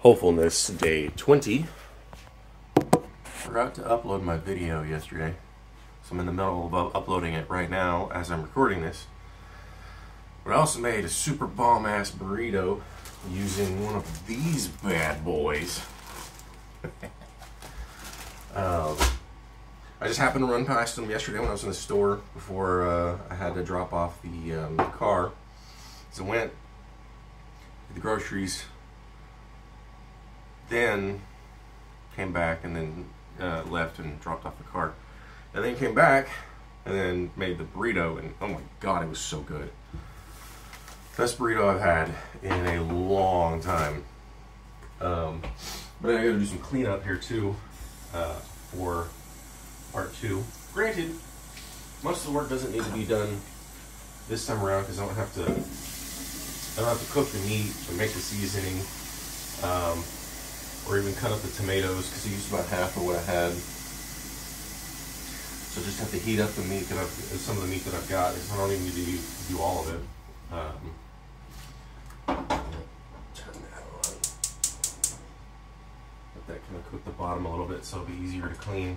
Hopefulness Day 20. Forgot to upload my video yesterday, so I'm in the middle of uploading it right now as I'm recording this. But I also made a super bomb-ass burrito using one of these bad boys. I just happened to run past them yesterday when I was in the store before I had to drop off the car. So I went to the groceries, then came back and then left and dropped off the car. And then came back and then made the burrito, and oh my god, it was so good. Best burrito I've had in a long time. But I gotta do some cleanup here too for part 2. Granted, most of the work doesn't need to be done this time around because I don't have to cook the meat or make the seasoning, or even cut up the tomatoes because I used about half of what I had. So just have to heat up the meat that some of the meat that I've got. I don't even need to do all of it. Turn that on. Let that kind of cook the bottom a little bit so it'll be easier to clean.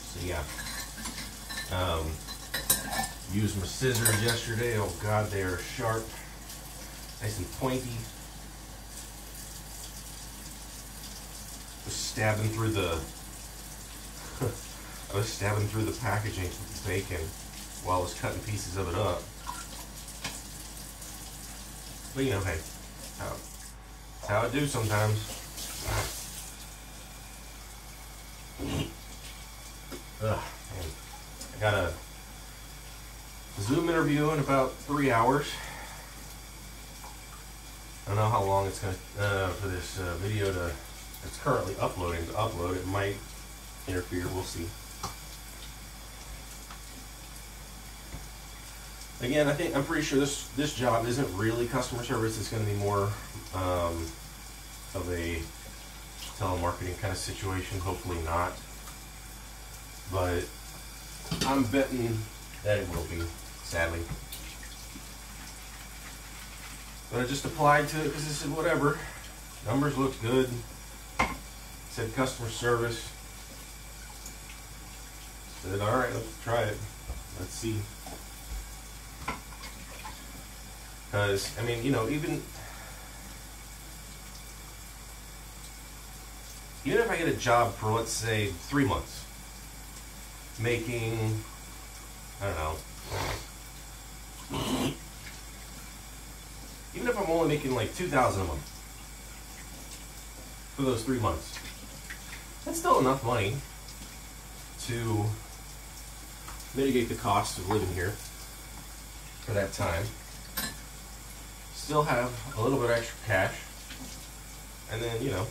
So yeah, used my scissors yesterday. Oh god, they are sharp, nice and pointy. Stabbing through the I was stabbing through the packaging with the bacon while I was cutting pieces of it up. But you know, hey, that's how I do sometimes. Ugh, man. I got a Zoom interview in about 3 hours. I don't know how long it's gonna for this video to. It's currently uploading to upload. It might interfere. We'll see. Again, I'm pretty sure this job isn't really customer service. It's going to be more of a telemarketing kind of situation. Hopefully not, but I'm betting that it will be, sadly. But I just applied to it because I said whatever. Numbers looked good. Said customer service. Said all right, let's try it. Let's see. Because, I mean, you know, even if I get a job for, let's say, 3 months, making, I don't know, even if I'm only making like $2,000 a month for those 3 months, that's still enough money to mitigate the cost of living here for that time. Still have a little bit extra cash, and then, you know,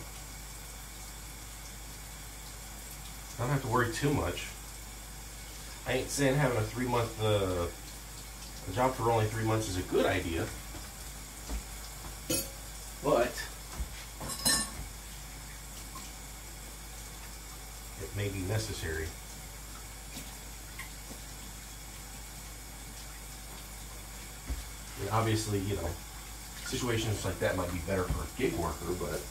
I don't have to worry too much. I ain't saying having a 3-month a job for only 3 months is a good idea, but it may be necessary. I mean, obviously, you know, situations like that might be better for a gig worker, but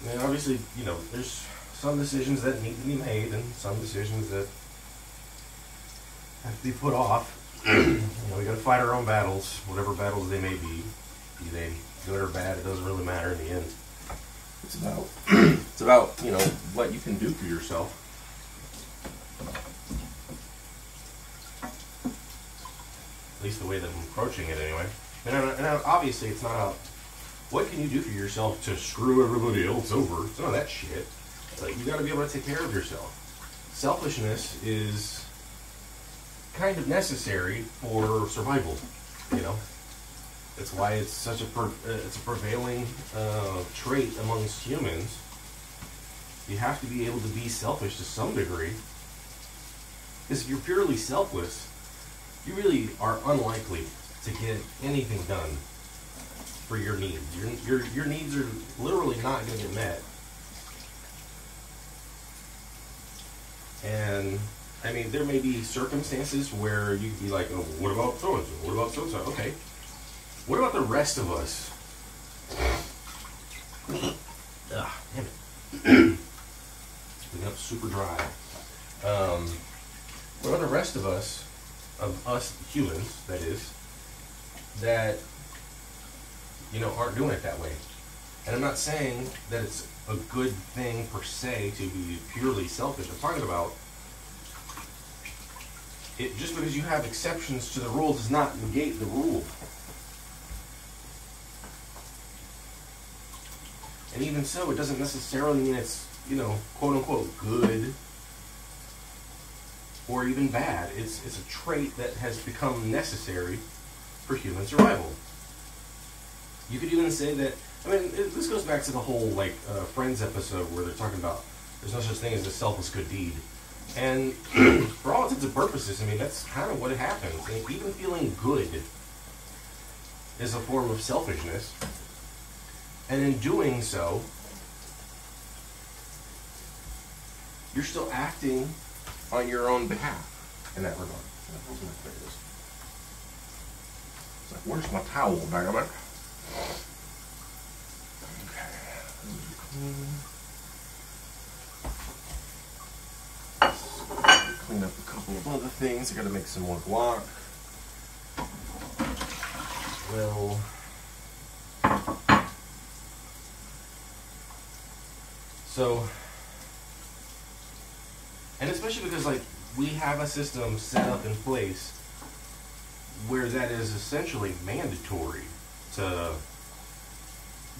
I mean, obviously, you know, there's some decisions that need to be made and some decisions that have to be put off. You know, we got to fight our own battles, whatever battles they may be they good or bad. It doesn't really matter in the end. It's about it's about, you know, what you can do for yourself. At least the way that I'm approaching it, anyway. And obviously, it's not about what can you do for yourself to screw everybody else over. It's none of that shit. Like, you got to be able to take care of yourself. Selfishness is kind of necessary for survival. You know, it's why it's such a prevailing trait amongst humans. You have to be able to be selfish to some degree. Because if you're purely selfless, you really are unlikely to get anything done for your needs. Your needs are literally not going to get met. And I mean, there may be circumstances where you could be like, oh, what about so-and-so? What about so-and-so? Okay. What about the rest of us? Ugh, damn it. Clean up super dry. What about the rest of us humans, that is, that, you know, aren't doing it that way? And I'm not saying that it's a good thing per se to be purely selfish. I'm talking about it. Just because you have exceptions to the rule does not negate the rule. And even so, it doesn't necessarily mean it's, you know, quote unquote good or even bad. It's a trait that has become necessary for human survival. You could even say that, I mean, this goes back to the whole, like, Friends episode where they're talking about there's no such thing as a selfless good deed. And for all intents and purposes, I mean, that's kind of what happens. And even feeling good is a form of selfishness. And in doing so, you're still acting on your own behalf in that regard. It's like, where's my towel, damn it? Okay. Clean up a couple of other things. I gotta make some more guac. Well, so, and especially because, like, we have a system set up in place where that is essentially mandatory to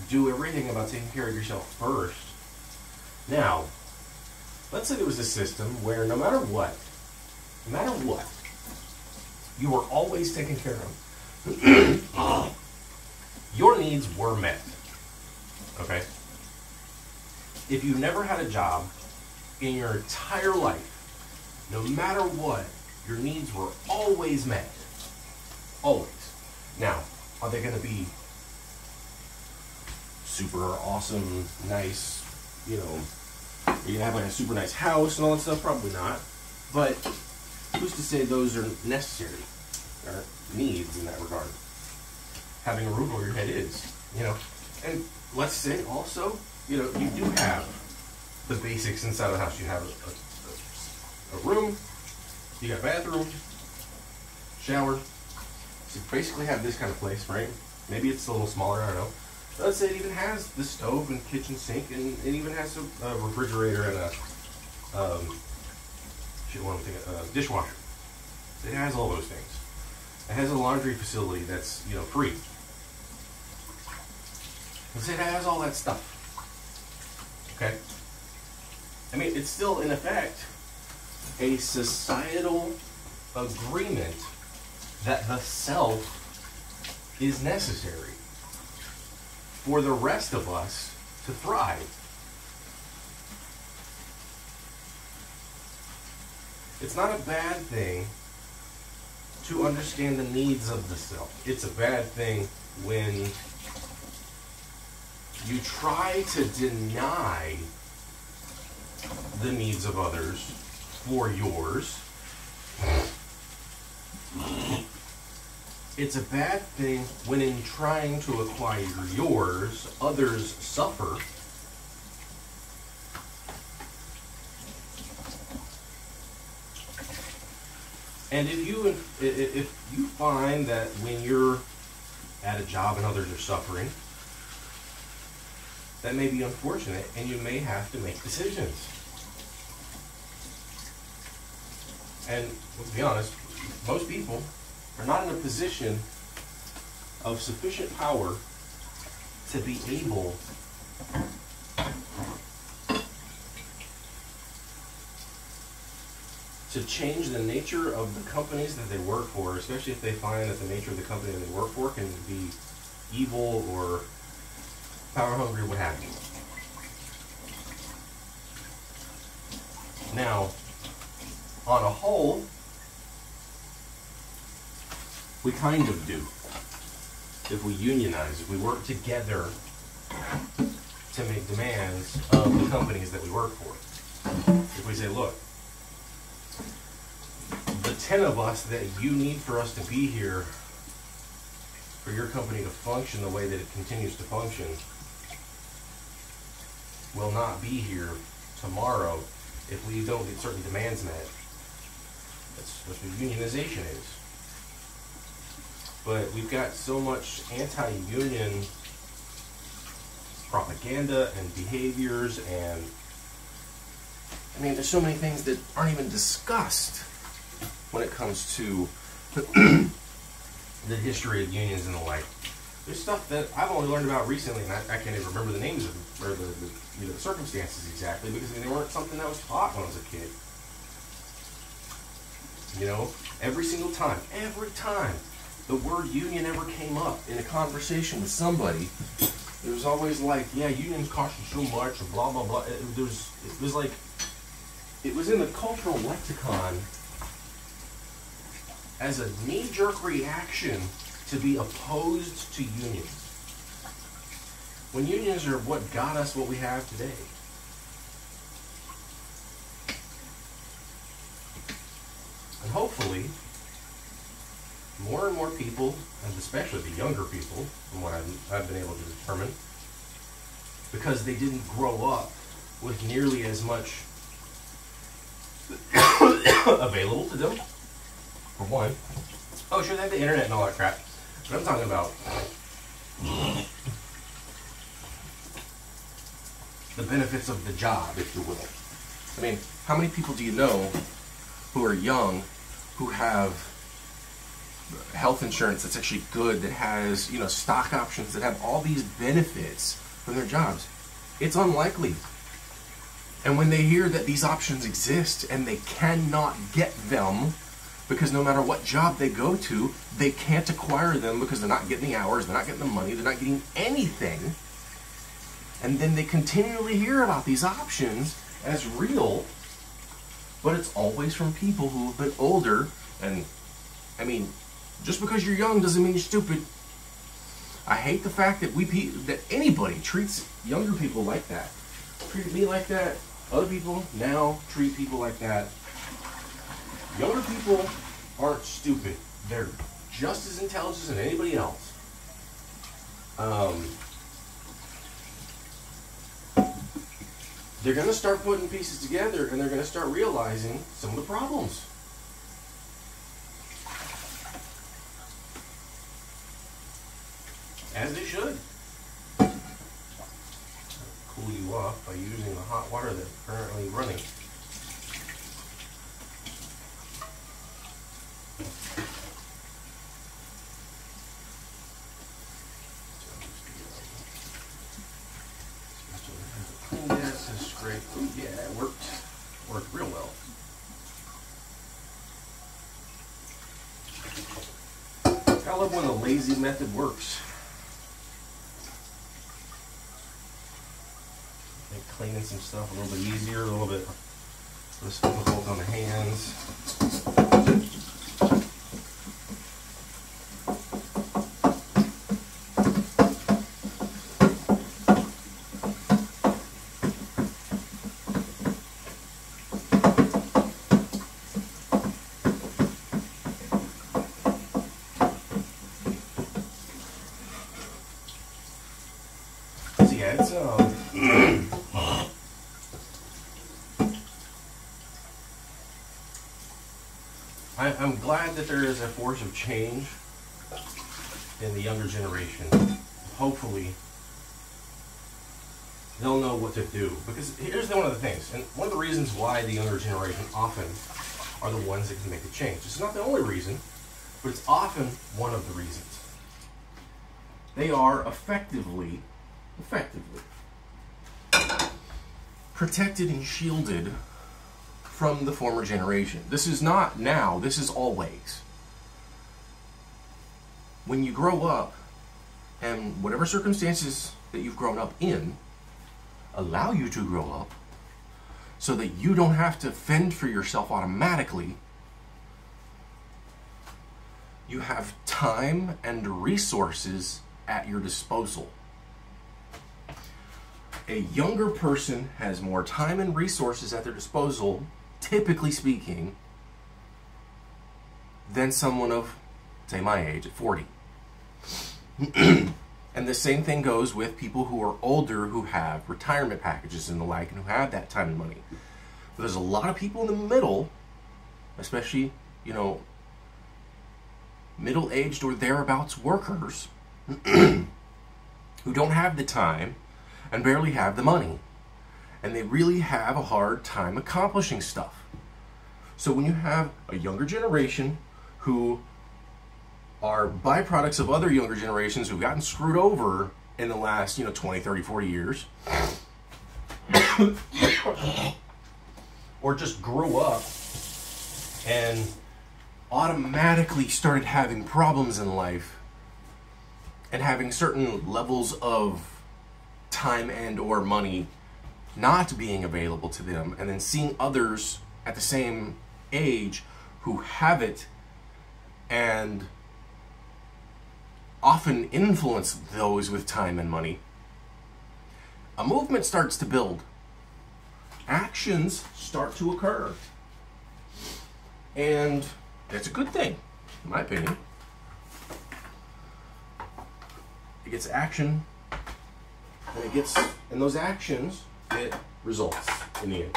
do everything about taking care of yourself first. Now, let's say there was a system where no matter what, you were always taken care of. Your needs were met. Okay? If you never had a job in your entire life, no matter what, your needs were always met. Always. Now, are they going to be super awesome, nice, you know, are you going to have like a super nice house and all that stuff? Probably not. But who's to say those are necessary, or needs in that regard? Having a roof over your head is, you know. And let's say also, you know, you do have the basics inside of the house. You have a room, you got a bathroom, shower. So you basically have this kind of place, right? Maybe it's a little smaller, I don't know. But let's say it even has the stove and kitchen sink, and it even has a refrigerator and a dishwasher. It has all those things. It has a laundry facility that's, you know, free. Let's say it has all that stuff. Okay? I mean, it's still, in effect, a societal agreement that the self is necessary for the rest of us to thrive. It's not a bad thing to understand the needs of the self. It's a bad thing when you try to deny the needs of others for yours. It's a bad thing when in trying to acquire yours, others suffer. And if you find that when you're at a job and others are suffering, that may be unfortunate, and you may have to make decisions. And let's be honest, most people are not in a position of sufficient power to be able to change the nature of the companies that they work for, especially if they find that the nature of the company that they work for can be evil or power hungry, what have you. Now, on a whole, we kind of do. if we unionize, if we work together to make demands of the companies that we work for. If we say, look, the 10 of us that you need for us to be here, for your company to function the way that it continues to function, will not be here tomorrow if we don't get certain demands met. That's what unionization is. But we've got so much anti-union propaganda and behaviors, and I mean, there's so many things that aren't even discussed when it comes to the history of unions and the like. There's stuff that I've only learned about recently, and I can't even remember the names of them, or the circumstances exactly, because they weren't something that was taught when I was a kid. You know, every time the word union ever came up in a conversation with somebody, it was always like, yeah, unions cost you so much, and blah, blah, blah. It was like, it was in the cultural lexicon as a knee-jerk reaction to be opposed to unions. When unions are what got us what we have today. And hopefully, more and more people, and especially the younger people, from what I've been able to determine, because they didn't grow up with nearly as much available to them, for one. Oh, sure, they have the internet and all that crap. But I'm talking about the benefits of the job, if you will. I mean, how many people do you know who are young, who have health insurance that's actually good, that has, you know, stock options, that have all these benefits from their jobs? It's unlikely. And when they hear that these options exist and they cannot get them, because no matter what job they go to, they can't acquire them because they're not getting the hours, they're not getting the money, they're not getting anything. And then they continually hear about these options as real, but it's always from people who have been older. And I mean, just because you're young doesn't mean you're stupid. I hate the fact that that anybody treats younger people like that. Treated me like that. Other people now treat people like that. Younger people aren't stupid. They're just as intelligent as anybody else. They're going to start putting pieces together, and they're going to start realizing some of the problems. As they should. Cool you off by using the hot water that's currently running. Yes, it's great. Ooh, yeah, it worked. Worked real well. I love when the lazy method works. Make cleaning some stuff a little bit easier, a little bit less difficult on the hands. I'm glad that there is a force of change in the younger generation. Hopefully, they'll know what to do. Because here's one of the things, and one of the reasons why the younger generation often are the ones that can make the change. It's not the only reason, but it's often one of the reasons. They are effectively protected and shielded from the former generation. This is not now, this is always. When you grow up, and whatever circumstances that you've grown up in allow you to grow up so that you don't have to fend for yourself automatically, you have time and resources at your disposal. A younger person has more time and resources at their disposal, typically speaking, than someone of, say, my age at 40. And the same thing goes with people who are older, who have retirement packages and the like, and who have that time and money. But there's a lot of people in the middle, especially, you know, middle-aged or thereabouts workers who don't have the time and barely have the money. And they really have a hard time accomplishing stuff. So when you have a younger generation who are byproducts of other younger generations who've gotten screwed over in the last, 20, 30, 40 years, or just grew up and automatically started having problems in life and having certain levels of time and or money not being available to them, and then seeing others at the same age who have it and often influence those with time and money, a movement starts to build. Actions start to occur. And that's a good thing, in my opinion. It gets action, and those actions get results in the end.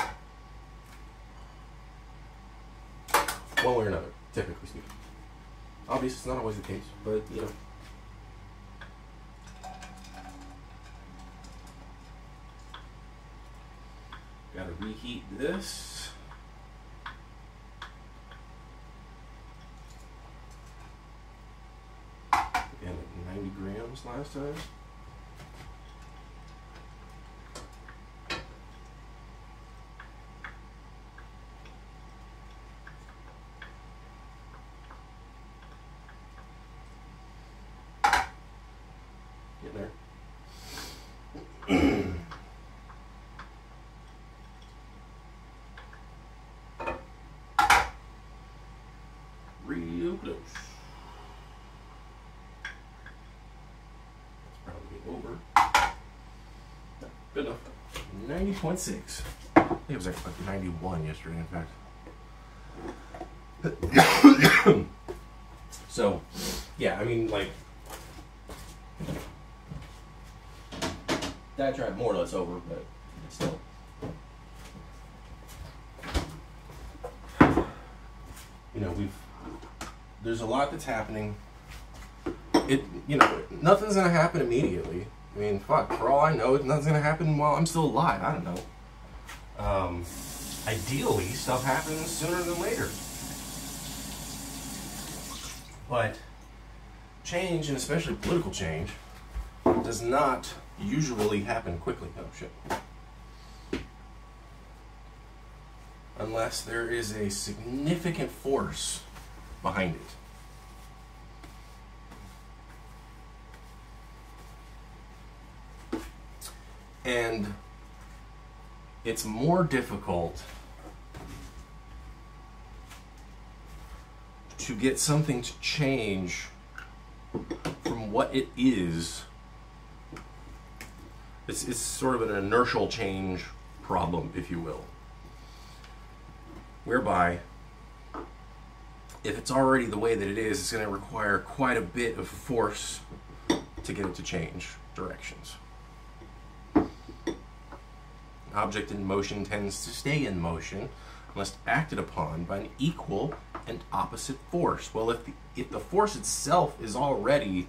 One way or another, typically speaking. Obviously, it's not always the case, but, Gotta reheat this. Again, like 90 grams last time. Getting there. Real close. That's probably over. Good enough. 90.6. I think it was like 91 yesterday, in fact. So, yeah, I mean, like, diatribe more or less over, but still. There's a lot that's happening. Nothing's gonna happen immediately. I mean, fuck, for all I know, nothing's gonna happen while I'm still alive. I don't know. Ideally, stuff happens sooner than later. But change, and especially political change, does not usually happen quickly. Oh, shit. Unless there is a significant force behind it. And it's more difficult to get something to change from what it is. It's sort of an inertial change problem, if you will. Whereby, if it's already the way that it is, it's going to require quite a bit of force to get it to change directions. An object in motion tends to stay in motion unless acted upon by an equal and opposite force. Well, if the force itself is already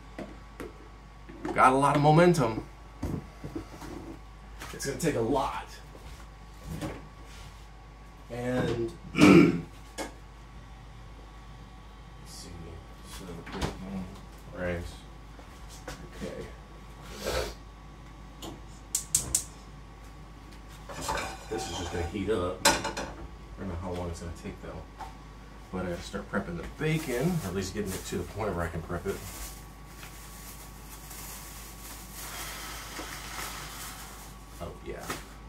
got a lot of momentum, it's going to take a lot. And let's see, so bacon, rice, okay. This is just going to heat up. I don't know how long it's going to take though. But I have to start prepping the bacon, or at least getting it to the point where I can prep it. Oh yeah,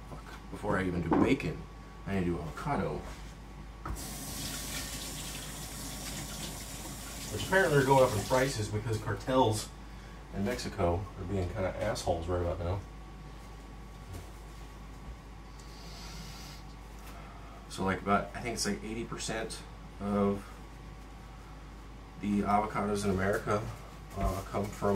fuck. Before I even do bacon, I need to do avocado. Which apparently they're going up in prices because cartels in Mexico are being kind of assholes right about now. So like about, I think it's like 80% of the avocados in America come from